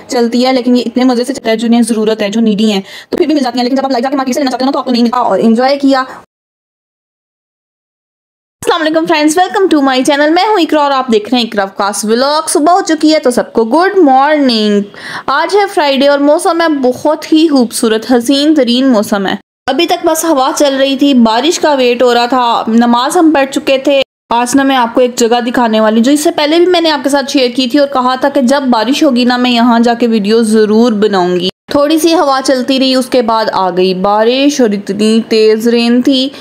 चलती है, लेकिन ये इतने मजे से चलता है, जिन्हें जरूरत है, जो नीडी है तो फिर भी मिल जाती है, लेकिन जब आप लाइव जाके मार्केट से लेना चाहते हो ना तो आपको नहीं मिलता। और एंजॉय किया। अस्सलाम वालेकुम friends, welcome to my channel. मैं हूं इकरा और आप देख रहे हैं इकरा कास्ट व्लॉग। सुबह हो चुकी है तो सबको गुड मॉर्निंग। आज है फ्राइडे और मौसम है बहुत ही खूबसूरत, हसीन तरीन मौसम है। अभी तक बस हवा चल रही थी, बारिश का वेट हो रहा था, नमाज हम पढ़ चुके थे। आज ना मैं आपको एक जगह दिखाने वाली, जो इससे पहले भी मैंने आपके साथ शेयर की थी और कहा था कि जब बारिश होगी ना मैं यहाँ जाके वीडियो ज़रूर बनाऊंगी। थोड़ी सी हवा चलती रही, उसके बाद आ गई बारिश और इतनी तेज़ रेन थी।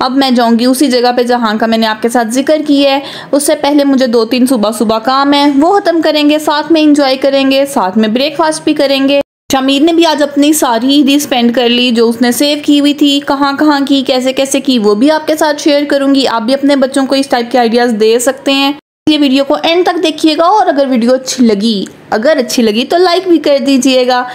अब मैं जाऊंगी उसी जगह पे जहाँ का मैंने आपके साथ जिक्र किया है। उससे पहले मुझे 2-3 सुबह सुबह काम है, वो ख़त्म करेंगे, साथ में इंजॉय करेंगे, साथ में ब्रेकफास्ट भी करेंगे। शमीर ने भी आज अपनी सारी ईदी स्पेंड कर ली, जो उसने सेव की हुई थी, कहाँ कहाँ की, कैसे कैसे की, वो भी आपके साथ शेयर करूंगी। आप भी अपने बच्चों को इस टाइप के आइडियाज़ दे सकते हैं। ये वीडियो को एंड तक देखिएगा और अगर वीडियो अच्छी लगी तो लाइक भी कर दीजिएगा।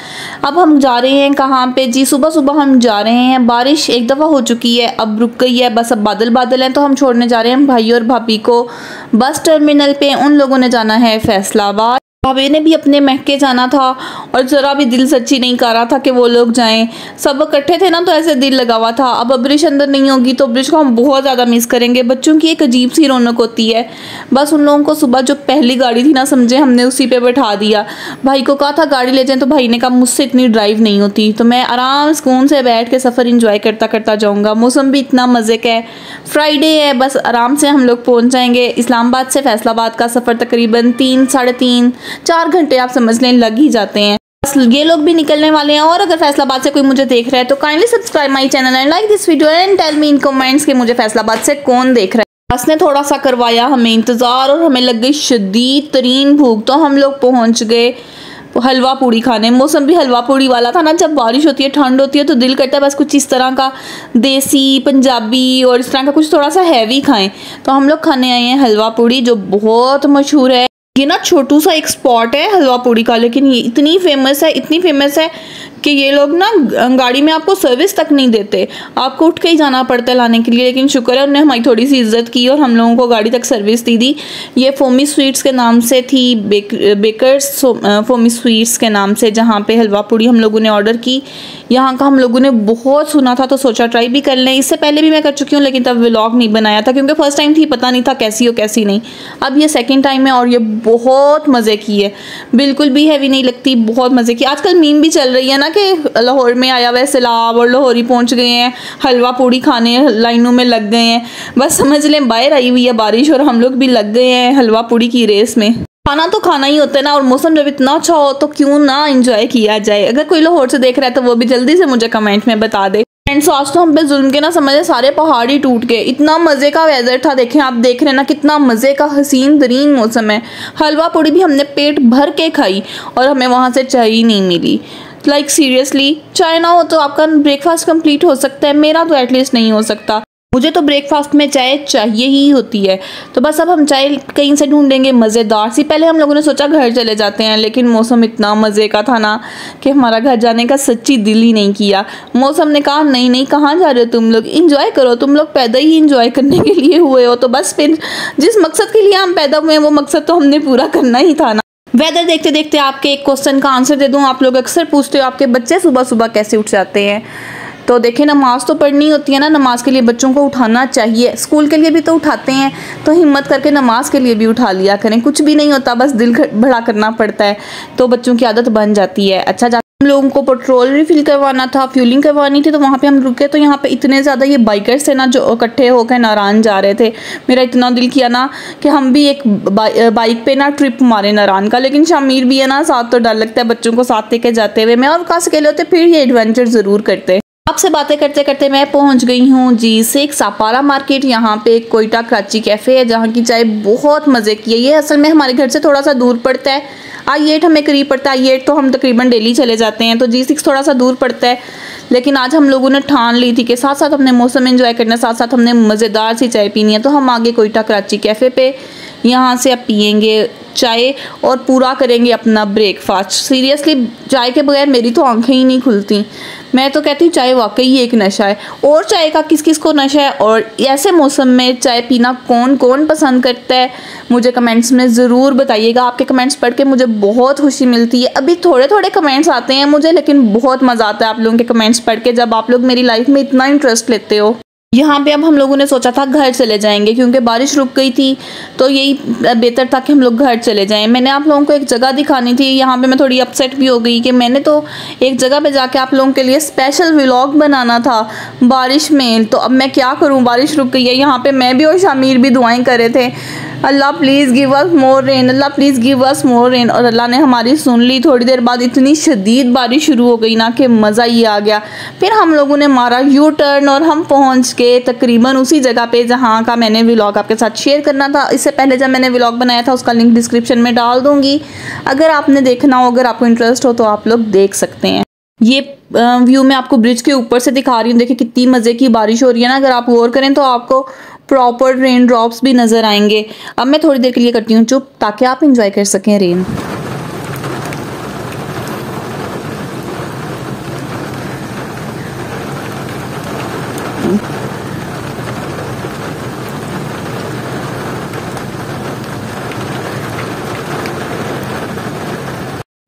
अब हम जा रहे हैं कहाँ पे जी? सुबह सुबह हम जा रहे हैं। बारिश एक दफ़ा हो चुकी है, अब रुक गई है, बस अब बादल बादल हैं। तो हम छोड़ने जा रहे हैं भाई और भाभी को बस टर्मिनल पे। उन लोगों ने जाना है फैसलाबाद, भाभी ने भी अपने महके जाना था और ज़रा भी दिल सच्ची नहीं कर रहा था कि वो लोग जाएं। सब इकट्ठे थे ना तो ऐसे दिल लगा हुआ था। अब अब्रिश अंदर नहीं होगी तो अब्रिश को हम बहुत ज़्यादा मिस करेंगे। बच्चों की एक अजीब सी रौनक होती है। बस उन लोगों को सुबह जो पहली गाड़ी थी ना, समझे, हमने उसी पे बैठा दिया। भाई को कहा था गाड़ी ले जाएं तो भाई ने कहा मुझसे इतनी ड्राइव नहीं होती, तो मैं आराम सुकून से बैठ के सफ़र इंजॉय करता करता जाऊँगा। मौसम भी इतना मज़े का है, फ्राइडे है, बस आराम से हम लोग पहुँच जाएंगे। इस्लामाबाद से फैसलाबाद का सफ़र तकरीबन 3-4 घंटे आप समझ लें लग ही जाते हैं। बस ये लोग भी निकलने वाले हैं। और अगर फैसलाबाद से कोई मुझे देख रहा है तो kindly subscribe my channel and like this video and tell me in comments कि मुझे फैसलाबाद से कौन देख रहा है। बस ने थोड़ा सा करवाया हमें इंतज़ार और हमें लग गई शदीद तरीन भूख, तो हम लोग पहुँच गए हलवा पूड़ी खाने। मौसम भी हलवा पूड़ी वाला था ना, जब बारिश होती है, ठंड होती है तो दिल करता है बस कुछ इस तरह का देसी पंजाबी और इस तरह का कुछ थोड़ा सा हैवी खाएं। तो हम लोग खाने आए हैं हलवा पूड़ी, जो बहुत मशहूर है। ये ना छोटू सा एक स्पॉट है हलवा पूड़ी का, लेकिन ये इतनी फेमस है कि ये लोग ना गाड़ी में आपको सर्विस तक नहीं देते, आपको उठ के ही जाना पड़ता है लाने के लिए। लेकिन शुक्र है उन्होंने हमारी थोड़ी सी इज्जत की और हम लोगों को गाड़ी तक सर्विस दी। ये फोमी स्वीट्स के नाम से थी, बेकर्स फोमी स्वीट्स के नाम से, जहाँ पे हलवा पूड़ी हम लोगों ने ऑर्डर की। यहाँ का हम लोगों ने बहुत सुना था तो सोचा ट्राई भी कर लें। इससे पहले भी मैं कर चुकी हूँ लेकिन तब व्लॉग नहीं बनाया था क्योंकि फर्स्ट टाइम थी, पता नहीं था कैसी हो कैसी नहीं। अब ये सेकेंड टाइम है और ये बहुत मज़े की है, बिल्कुल भी हैवी नहीं लगती, बहुत मज़े की। आजकल मीम भी चल रही है ना कि लाहौर में आया हुआ सैलाब और लाहौरी पहुंच गए हैं हलवा पूड़ी खाने, लाइनों में लग गए हैं। बस समझ लें बाहर आई हुई है बारिश और हम लोग भी लग गए हैं हलवा पूड़ी की रेस में। खाना तो खाना ही होता है ना, और मौसम जब इतना अच्छा हो तो क्यों ना एंजॉय किया जाए। अगर कोई लाहौर से देख रहा है तो वो भी जल्दी से मुझे कमेंट में बता दे। फ्रेंड्स, आज तो हम पे जुल्म के ना समझे सारे पहाड़ ही टूट गए। इतना मज़े का वेदर था, देखें आप देख रहे हैं ना कितना मज़े का हसीन तरीन मौसम है। हलवा पूड़ी भी हमने पेट भर के खाई और हमें वहाँ से चाय ही नहीं मिली। लाइक सीरियसली, चाय ना हो तो आपका ब्रेकफास्ट कंप्लीट हो सकता है, मेरा तो एटलीस्ट नहीं हो सकता। मुझे तो ब्रेकफास्ट में चाय चाहिए ही होती है। तो बस अब हम चाय कहीं से ढूंढेंगे मज़ेदार सी। पहले हम लोगों ने सोचा घर चले जाते हैं, लेकिन मौसम इतना मज़े का था ना कि हमारा घर जाने का सच्ची दिल ही नहीं किया। मौसम ने कहा नहीं नहीं, कहाँ जा रहे हो तुम लोग, इंजॉय करो, तुम लोग पैदा ही इंजॉय करने के लिए हुए हो। तो बस फिर जिस मकसद के लिए हम पैदा हुए हैं वो मकसद तो हमने पूरा करना ही था ना। वेदर देखते देखते आपके एक क्वेश्चन का आंसर दे दूँ। आप लोग अक्सर पूछते हो आपके बच्चे सुबह सुबह कैसे उठ जाते हैं। तो देखें, नमाज तो पढ़नी होती है ना, नमाज के लिए बच्चों को उठाना चाहिए। स्कूल के लिए भी तो उठाते हैं, तो हिम्मत करके नमाज के लिए भी उठा लिया करें। कुछ भी नहीं होता, बस दिल बड़ा करना पड़ता है तो बच्चों की आदत बन जाती है। अच्छा, हम लोगों को पेट्रोल रिफिल करवाना था, फ्यूलिंग करवानी थी, तो वहाँ पे हम रुके तो यहाँ पे इतने ज़्यादा ये बाइकर्स थे ना जो इकट्ठे होकर नारायण जा रहे थे। मेरा इतना दिल किया ना कि हम भी एक बाइक पे ना ट्रिप मारे नारायण का, लेकिन शमीर भी है ना साथ, तो डर लगता है बच्चों को साथ लेके जाते हुए। मैं और काश अकेले होते फिर ये एडवेंचर ज़रूर करते। आपसे बातें करते करते मैं पहुंच गई हूँ G6 सापारा मार्केट। यहाँ पे एक कोयटा कराची कैफ़े है जहाँ की चाय बहुत मज़े की है। ये असल में हमारे घर से थोड़ा सा दूर पड़ता है, I8 हमें करीब पड़ता है। I8 तो हम तकरीबन डेली चले जाते हैं, तो G6 थोड़ा सा दूर पड़ता है। लेकिन आज हम लोगों ने ठान ली थी कि साथ साथ हमने मौसम एंजॉय करना, साथ साथ हमने मज़ेदार सी चाय पीनी है। तो हम आगे कोयटा कराची कैफ़े पे यहाँ से अब पियेंगे चाय और पूरा करेंगे अपना ब्रेकफास्ट। सीरियसली चाय के बगैर मेरी तो आंखें ही नहीं खुलती। मैं तो कहती हूँ चाय वाकई एक नशा है। और चाय का किस किस को नशा है और ऐसे मौसम में चाय पीना कौन कौन पसंद करता है, मुझे कमेंट्स में ज़रूर बताइएगा। आपके कमेंट्स पढ़ के मुझे बहुत खुशी मिलती है। अभी थोड़े थोड़े कमेंट्स आते हैं मुझे, लेकिन बहुत मज़ा आता है आप लोगों के कमेंट्स पढ़ के, जब आप लोग मेरी लाइफ में इतना इंटरेस्ट लेते हो। यहाँ पे अब हम लोगों ने सोचा था घर चले जाएंगे क्योंकि बारिश रुक गई थी, तो यही बेहतर था कि हम लोग घर चले जाएं। मैंने आप लोगों को एक जगह दिखानी थी। यहाँ पे मैं थोड़ी अपसेट भी हो गई कि मैंने तो एक जगह पे जाके आप लोगों के लिए स्पेशल व्लॉग बनाना था बारिश में, तो अब मैं क्या करूँ, बारिश रुक गई है। यहाँ पे मैं भी और शामिर भी दुआएं कर रहे थे, Allah please give us more rain, Allah please give us more rain, और अल्लाह ने हमारी सुन ली। थोड़ी देर बाद इतनी शदीद बारिश शुरू हो गई ना कि मज़ा ही आ गया। फिर हम लोगों ने मारा यू टर्न और हम पहुंच के तकरीबन उसी जगह पे जहां का मैंने व्लॉग आपके साथ शेयर करना था। इससे पहले जब मैंने व्लॉग बनाया था उसका लिंक डिस्क्रिप्शन में डाल दूँगी, अगर आपने देखना हो, अगर आपको इंटरेस्ट हो तो आप लोग देख सकते हैं। ये व्यू मैं आपको ब्रिज के ऊपर से दिखा रही हूँ। देखिए कितनी मज़े की बारिश हो रही है ना। अगर आप गौर करें तो आपको प्रॉपर रेन ड्रॉप्स भी नज़र आएंगे। अब मैं थोड़ी देर के लिए करती हूँ चुप, ताकि आप इंजॉय कर सकें रेन।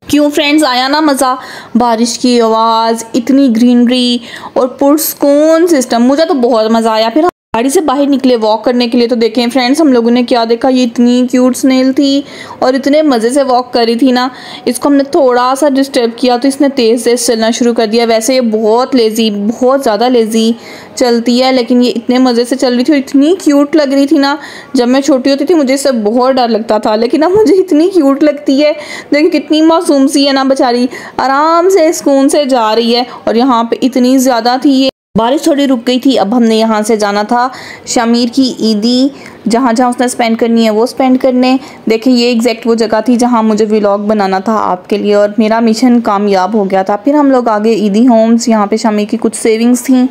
क्यों फ्रेंड्स, आया ना मज़ा? बारिश की आवाज़, इतनी ग्रीनरी और पुरस्कून सिस्टम, मुझे तो बहुत मज़ा आया। फिर गाड़ी से बाहर निकले वॉक करने के लिए, तो देखें फ्रेंड्स हम लोगों ने क्या देखा, ये इतनी क्यूट स्नेल थी और इतने मज़े से वॉक कर रही थी ना। इसको हमने थोड़ा सा डिस्टर्ब किया तो इसने तेज़ तेज़ चलना शुरू कर दिया। वैसे ये बहुत लेज़ी, बहुत ज़्यादा लेज़ी चलती है, लेकिन ये इतने मज़े से चल रही थी और इतनी क्यूट लग रही थी ना। जब मैं छोटी होती थी मुझे इससे बहुत डर लगता था, लेकिन अब मुझे इतनी क्यूट लगती है। देखिए कितनी मासूम सी है ना बेचारी, आराम से सुकून से जा रही है। और यहाँ पे इतनी ज़्यादा थी ये बारिश, थोड़ी रुक गई थी। अब हमने यहाँ से जाना था शामिर की ईदी, जहाँ जहाँ उसने स्पेंड करनी है वो स्पेंड करने। देखिए ये एग्जैक्ट वो जगह थी जहाँ मुझे व्लॉग बनाना था आपके लिए, और मेरा मिशन कामयाब हो गया था। फिर हम लोग आगे ईदी होम्स, यहाँ पे शामिर की कुछ सेविंग्स थी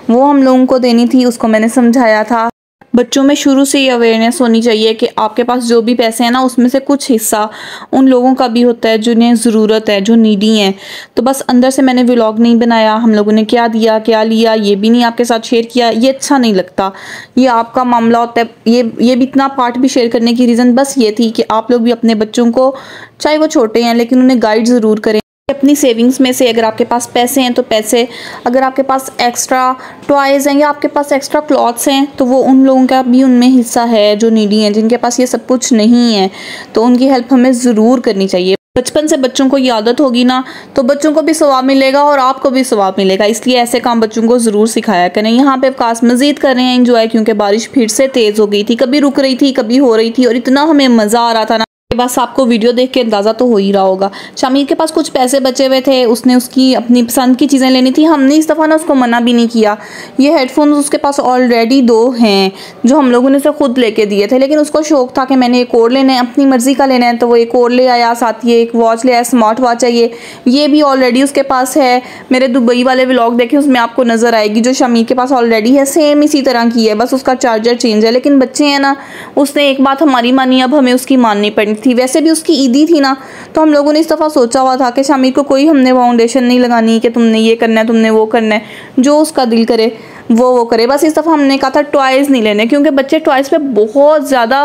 वो हम लोगों को देनी थी, उसको मैंने समझाया था। बच्चों में शुरू से ये अवेयरनेस होनी चाहिए कि आपके पास जो भी पैसे हैं ना उसमें से कुछ हिस्सा उन लोगों का भी होता है जिन्हें ज़रूरत है, जो नीडी हैं। तो बस अंदर से मैंने व्लॉग नहीं बनाया, हम लोगों ने क्या दिया क्या लिया ये भी नहीं आपके साथ शेयर किया, ये अच्छा नहीं लगता। ये आपका मामला होता है। ये भी इतना पार्ट भी शेयर करने की रीज़न बस ये थी कि आप लोग भी अपने बच्चों को, चाहे वो छोटे हैं लेकिन उन्हें गाइड ज़रूर करें अपनी सेविंग्स में से। अगर आपके पास पैसे हैं तो पैसे, अगर आपके पास एक्स्ट्रा टॉयज़ हैं या आपके पास एक्स्ट्रा क्लॉथ्स हैं तो वो उन लोगों का भी उनमें हिस्सा है जो नीडी हैं, जिनके पास ये सब कुछ नहीं है, तो उनकी हेल्प हमें ज़रूर करनी चाहिए। बचपन से बच्चों को ये आदत होगी ना तो बच्चों को भी सवाब मिलेगा और आपको भी सवाब मिलेगा, इसलिए ऐसे काम बच्चों को ज़रूर सिखाया करें। यहाँ पे अवकाश मज़ीद कर रहे हैं एंजॉय, क्योंकि बारिश फिर से तेज़ हो गई थी, कभी रुक रही थी कभी हो रही थी, और इतना हमें मज़ा आ रहा था ना। बस आपको वीडियो देख के अंदाज़ा तो हो ही रहा होगा। शामिर के पास कुछ पैसे बचे हुए थे, उसने उसकी अपनी पसंद की चीज़ें लेनी थी। हमने इस दफ़ा ना उसको मना भी नहीं किया। ये हेडफोन्स उसके पास ऑलरेडी 2 हैं जो हम लोगों ने उसे खुद लेके दिए थे, लेकिन उसको शौक था कि मैंने एक और लेना है, अपनी मर्ज़ी का लेना है, तो वो एक और ले आया। साथ ही एक वॉच ले आया, स्मार्ट वॉच है ये भी ऑलरेडी उसके पास है। मेरे दुबई वाले व्लॉग देखें, उसमें आपको नज़र आएगी जो शामिर के पास ऑलरेडी है, सेम इसी तरह की है, बस उसका चार्जर चेंज है। लेकिन बच्चे हैं ना, उसने एक बात हमारी मानी, अब हमें उसकी माननी पड़नी थी। वैसे भी उसकी ईदी थी ना, तो हम लोगों ने इस दफ़ा सोचा हुआ था कि शामिर को कोई हमने फाउंडेशन नहीं लगानी कि तुमने ये करना है तुमने वो करना है, जो उसका दिल करे वो करे। बस इस दफ़ा हमने कहा था टॉयज़ नहीं लेने, क्योंकि बच्चे टॉयज़ पे बहुत ज़्यादा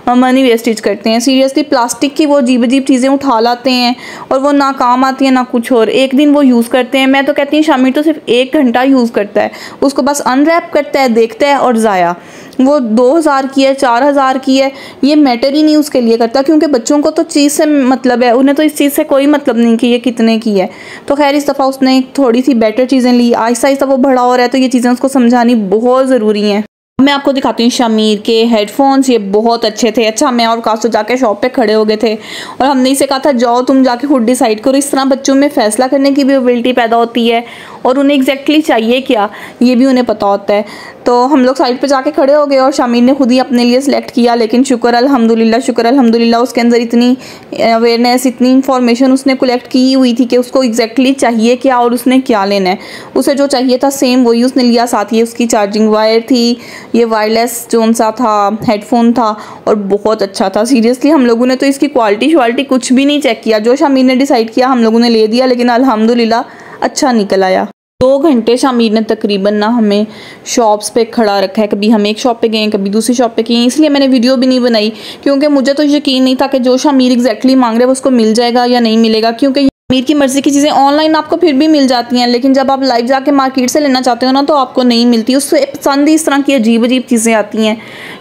मनी वेस्टेज करते हैं। सीरियसली प्लास्टिक की वो अजीब अजीब चीज़ें उठा लाते हैं और वो ना काम आती हैं ना कुछ और। एक दिन वो यूज़ करते हैं, मैं तो कहती हूँ शामिर तो सिर्फ 1 घंटा यूज़ करता है, उसको बस अनरैप करता है, देखता है और ज़ाया। वो 2000 की है 4000 की है, ये मैटर ही नहीं उसके लिए करता, क्योंकि बच्चों को तो चीज़ से मतलब है, उन्हें तो इस चीज़ से कोई मतलब नहीं कि ये कितने की है। तो खैर इस दफ़ा उसने थोड़ी सी बेटर चीज़ें ली, आहिस्ता आहिस्ता वो बड़ा हो रहा है, तो ये चीज़ें उसको समझानी बहुत ज़रूरी हैं। मैं आपको दिखाती हूँ शामिर के हेडफोन्स, ये बहुत अच्छे थे। अच्छा, मैं और कासो जाके शॉप पे खड़े हो गए थे और हमने इसे कहा था जाओ तुम जाके खुद डिसाइड करो। इस तरह बच्चों में फ़ैसला करने की भी एबिलिटी पैदा होती है और उन्हें एग्जैक्टली चाहिए क्या ये भी उन्हें पता होता है। तो हम लोग साइड पे जाके खड़े हो गए और शामिर ने खुद ही अपने लिए सिलेक्ट किया, लेकिन शुक्र अल्हम्दुलिल्लाह उसके अंदर इतनी अवेयरनेस, इतनी इन्फॉर्मेशन उसने कलेक्ट की हुई थी कि उसको एग्जैक्टली चाहिए क्या और उसने क्या लेना है। उसे जो चाहिए था सेम वही उसने लिया, साथ ही उसकी चार्जिंग वायर थी, ये वायरलेस जोन सा था, हेडफोन था और बहुत अच्छा था। सीरियसली हम लोगों ने तो इसकी क्वालिटी कुछ भी नहीं चेक किया, जो शामिर ने डिसाइड किया हम लोगों ने ले दिया, लेकिन अल्हम्दुलिल्लाह अच्छा निकल आया। 2 घंटे शामिर ने तकरीबन ना हमें शॉप्स पे खड़ा रखा है, कभी हम एक शॉप पे गए कभी दूसरी शॉप पे गए, इसलिए मैंने वीडियो भी नहीं बनाई क्योंकि मुझे तो यकीन नहीं था कि जो शामिर एग्जैक्टली मांग रहे हैं उसको मिल जाएगा या नहीं मिलेगा, क्योंकि शामिर की मर्ज़ी की चीज़ें ऑनलाइन आपको फिर भी मिल जाती हैं, लेकिन जब आप लाइव जाके मार्केट से लेना चाहते हो ना तो आपको नहीं मिलती। उससे पसंद ही इस तरह की अजीब चीज़ें आती हैं।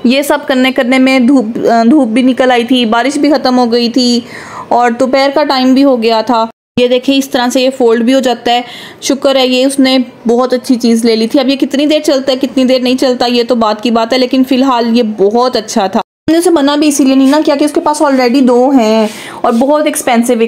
ये सब करने में धूप भी निकल आई थी, बारिश भी ख़त्म हो गई थी और दोपहर का टाइम भी हो गया था। ये देखिए इस तरह से ये फोल्ड भी हो जाता है। शुक्र है ये उसने बहुत अच्छी चीज़ ले ली थी। अब ये कितनी देर चलता है कितनी देर नहीं चलता ये तो बात की बात है, लेकिन फ़िलहाल ये बहुत अच्छा था। हमने उसे मना भी इसीलिए नहीं ना किया कि उसके पास ऑलरेडी 2 हैं और बहुत एक्सपेंसिव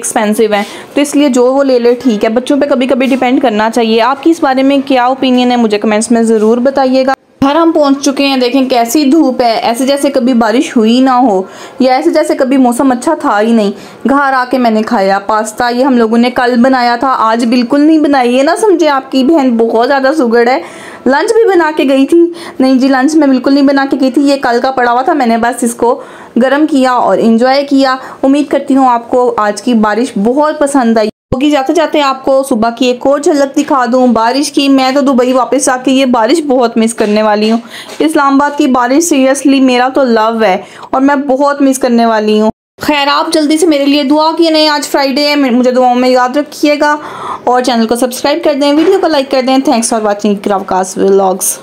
हैं, तो इसलिए जो वो ले ले ठीक है। बच्चों पे कभी कभी डिपेंड करना चाहिए। आपकी इस बारे में क्या ओपिनियन है मुझे कमेंट्स में ज़रूर बताइएगा। घर हम पहुंच चुके हैं, देखें कैसी धूप है, ऐसे जैसे कभी बारिश हुई ना हो या ऐसे जैसे कभी मौसम अच्छा था ही नहीं। घर आके मैंने खाया पास्ता, ये हम लोगों ने कल बनाया था, आज बिल्कुल नहीं बनाई है ना, समझे आपकी बहन बहुत ज़्यादा सुगड़ है। लंच भी बना के गई थी, नहीं जी लंच मैं बिल्कुल नहीं बना के गई थी, ये कल का पड़ा हुआ था, मैंने बस इसको गर्म किया और इंजॉय किया। उम्मीद करती हूँ आपको आज की बारिश बहुत पसंद आई होगी। जाते जाते आपको सुबह की एक और झलक दिखा दूं बारिश की। मैं तो दुबई वापस आके ये बारिश बहुत मिस करने वाली हूँ। इस्लामाबाद की बारिश सीरियसली मेरा तो लव है और मैं बहुत मिस करने वाली हूँ। खैर आप जल्दी से मेरे लिए दुआ किए, नहीं आज फ्राइडे है, मुझे दुआओं में याद रखिएगा और चैनल को सब्सक्राइब कर दें, वीडियो को लाइक कर दें। Thanks for watching Iqra Waqas vlogs.